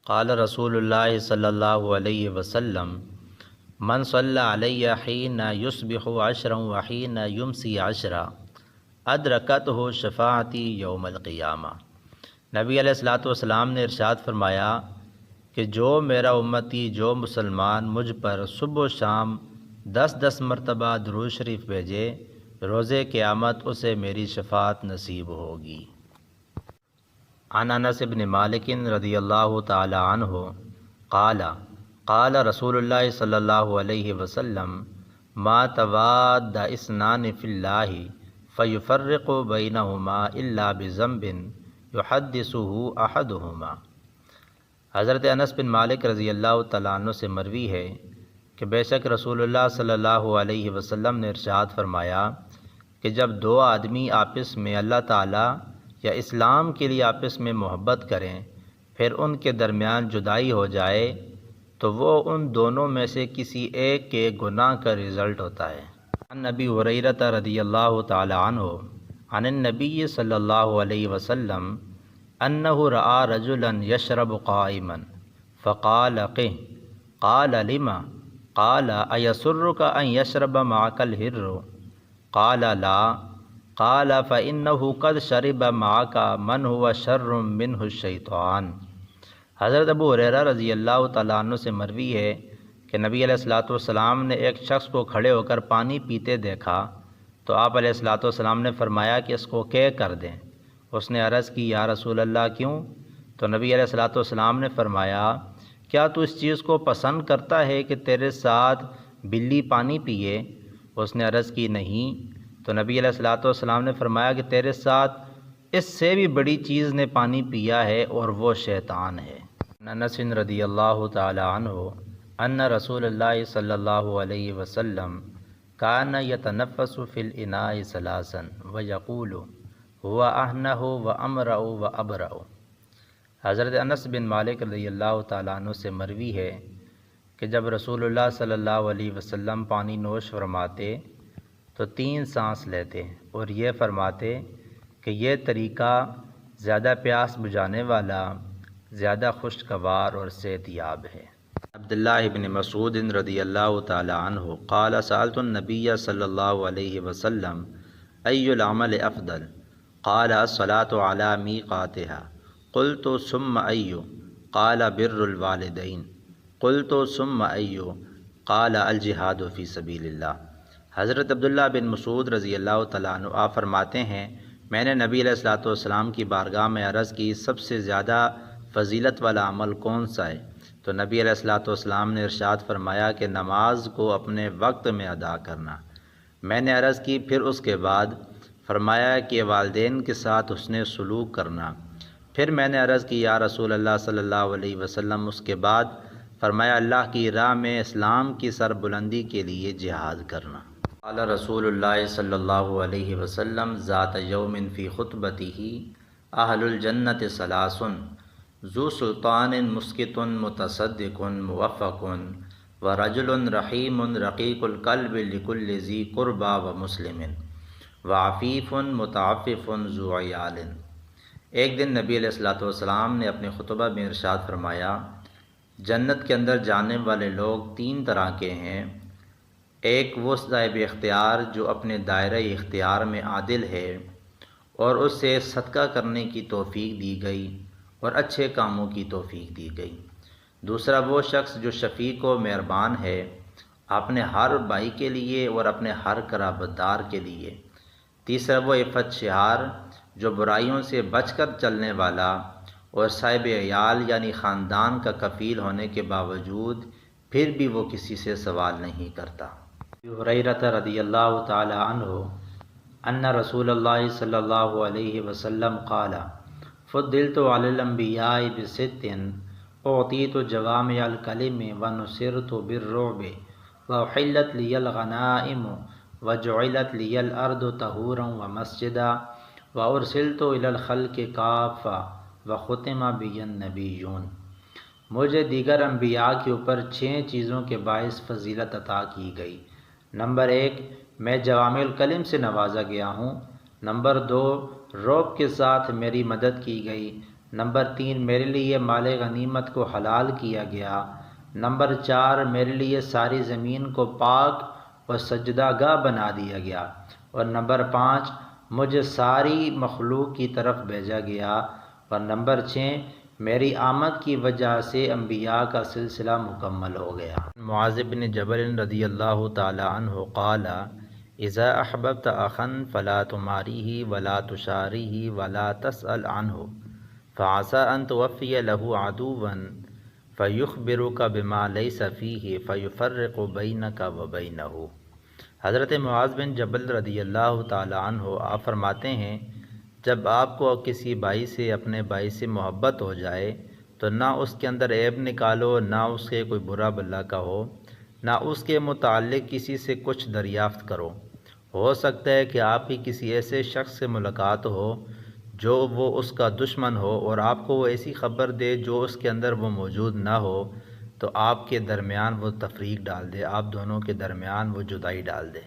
قال رسول اللہ صلی اللہ علیہ وسلم من صلی علی حین یصبح عشرا وحین یمسی عشرا ادرکتہ شفاعتی یوم القیامہ۔ نبی علیہ الصلوۃ والسلام نے ارشاد فرمایا کہ جو میرا امتی، جو مسلمان مجھ پر صبح و شام 10 مرتبہ درود شریف بھیجے، روز قیامت اسے میری شفاعت نصیب ہوگی۔ عن انس بن مالک رضی اللہ تعالی عنہ قال قال رسول اللہ صلی اللہ علیہ وسلم ما تواد اثنان فی اللہ فیفرق بینہما الا بذنب یحدثہ احدہما۔ حضرت انس بن مالک رضی اللہ تعالیٰ عنہ سے مروی ہے کہ بے شک رسول اللہ صلی اللہ علیہ وسلم نے ارشاد فرمایا کہ جب دو آدمی آپس میں اللہ تعالیٰ یا اسلام کے لیے آپس میں محبت کریں، پھر ان کے درمیان جدائی ہو جائے تو وہ ان دونوں میں سے کسی ایک کے گناہ کا رزلٹ ہوتا ہے۔ عن نبی ہریرہ رضی اللہ تعالی عنہ عن النبی صلی اللہ علیہ وسلم انہ رأى رجلا یشرب قائما فقال قہ قال لما قال ایسرک ان یشرب معک الحر قال لا قال فإنه قد شرب معك من هو شر منه الشیطان۔ حضرت ابو ہریرہ رضی اللہ تعالیٰ عنہ سے مروی ہے کہ نبی علیہ الصلوۃ والسلام نے ایک شخص کو کھڑے ہو کر پانی پیتے دیکھا تو آپ علیہ الصلوۃ والسلام نے فرمایا کہ اس کو قے کر دیں۔ اس نے عرض کی یا رسول اللہ کیوں؟ تو نبی علیہ الصلوۃ والسلام نے فرمایا کیا تو اس چیز کو پسند کرتا ہے کہ تیرے ساتھ بلی پانی پیے؟ اس نے عرض کی نہیں۔ تو نبی علیہ الصلوۃ والسلام نے فرمایا کہ تیرے ساتھ اس سے بھی بڑی چیز نے پانی پیا ہے اور وہ شیطان ہے۔ انس رضی اللہ تعالی عنہ ان رسول اللہ صلی اللہ علیہ وسلم کان یتنفس فی الاناء ثلاثا ویقول هو احنہ وامرأ وابرأ۔ حضرت انس بن مالک رضی اللہ تعالیٰ عنہ سے مروی ہے کہ جب رسول اللہ صلی اللہ علیہ وسلم پانی نوش فرماتے تو 3 سانس لیتے اور یہ فرماتے کہ یہ طریقہ زیادہ پیاس بجھانے والا، زیادہ خوشگوار اور صحت یاب ہے۔ عبداللہ بن مسعود رضی اللہ تعالی عنہ قال سألت النبی صلی اللہ علیہ وسلم ای العمل افضل قال الصلاة على میقاتها قلت ثم ای قال بر الوالدین قلت ثم ای قال الجہاد فی سبیل اللہ۔ حضرت عبداللہ بن مسعود رضی اللہ تعالیٰ عنہ آپ فرماتے ہیں میں نے نبی علیہ الصلوۃ والسلام کی بارگاہ میں عرض کی سب سے زیادہ فضیلت والا عمل کون سا ہے؟ تو نبی علیہ الصلوۃ والسلام نے ارشاد فرمایا کہ نماز کو اپنے وقت میں ادا کرنا۔ میں نے عرض کی پھر اس کے بعد؟ فرمایا کہ والدین کے ساتھ حسن سلوک کرنا۔ پھر میں نے عرض کی یا رسول اللہ صلی اللہ علیہ وسلم اس کے بعد؟ فرمایا اللہ کی راہ میں اسلام کی سربلندی کے لیے جہاد کرنا۔ قال رسول اللہ صلی اللہ علیہ وسلم ذات یوم فی خطبتہ اہل الجنت ثلاث ذو سلطان مسکت متصدق موفق ورجل رحیم رقیق القلب لکل ذی قربى ومسلم وعفیف متعفف ذو عیال۔ ایک دن نبی علیہ الصلوۃ والسلام نے اپنے خطبہ میں ارشاد فرمایا جنت کے اندر جانے والے لوگ 3 طرح کے ہیں۔ ایک وہ صاحب اختیار جو اپنے دائرہ اختیار میں عادل ہے اور اسے صدقہ کرنے کی توفیق دی گئی اور اچھے کاموں کی توفیق دی گئی۔ دوسرا وہ شخص جو شفیق و مہربان ہے اپنے ہر بھائی کے لیے اور اپنے ہر قرابت دار کے لیے۔ تیسرا وہ عفت شعار جو برائیوں سے بچ کر چلنے والا اور صاحب عیال یعنی خاندان کا کفیل ہونے کے باوجود پھر بھی وہ کسی سے سوال نہیں کرتا۔ ابو ہریرہ رضی اللہ تعالی عنہ ان رسول اللہ صلی اللہ علیہ وسلم قال فضلت علی الانبیاء بست اعطیت جوامع الکلم ونصرت بالرعب واحلت لی الغنائم وجعلت لی الارض طہورا ومسجدا وارسلت الی الخلق کافہ وختم بی النبیون۔ مجھے دیگر انبیاء کے اوپر 6 چیزوں کے باعث فضیلت عطا کی گئی۔ نمبر 1 میں جوامع الکلم سے نوازا گیا ہوں۔ نمبر 2 رعب کے ساتھ میری مدد کی گئی۔ نمبر 3 میرے لیے مال غنیمت کو حلال کیا گیا۔ نمبر 4 میرے لیے ساری زمین کو پاک و سجدہ گاہ بنا دیا گیا۔ اور نمبر 5 مجھے ساری مخلوق کی طرف بھیجا گیا۔ اور نمبر 6 میری آمد کی وجہ سے انبیاء کا سلسلہ مکمل ہو گیا۔ معاذ بن جبل رضی اللہ تعالی عنہ قال اذا احببت اخا فلا تماریہ ولا تشاریہ ولا تسأل عنہ فعسى ان توفی له عدوا فیخبرک بما لیس فیہ فیفرق بینک وبینہ۔ حضرت معاذ بن جبل رضی اللہ تعالی عنہ آپ فرماتے ہیں جب آپ کو کسی بھائی سے اپنے بھائی سے محبت ہو جائے تو نہ اس کے اندر عیب نکالو، نہ اس کے کوئی برا بھلا کہو، نہ اس کے متعلق کسی سے کچھ دریافت کرو۔ ہو سکتا ہے کہ آپ کی کسی ایسے شخص سے ملاقات ہو جو وہ اس کا دشمن ہو اور آپ کو وہ ایسی خبر دے جو اس کے اندر وہ موجود نہ ہو، تو آپ کے درمیان وہ تفریق ڈال دے، آپ دونوں کے درمیان وہ جدائی ڈال دے۔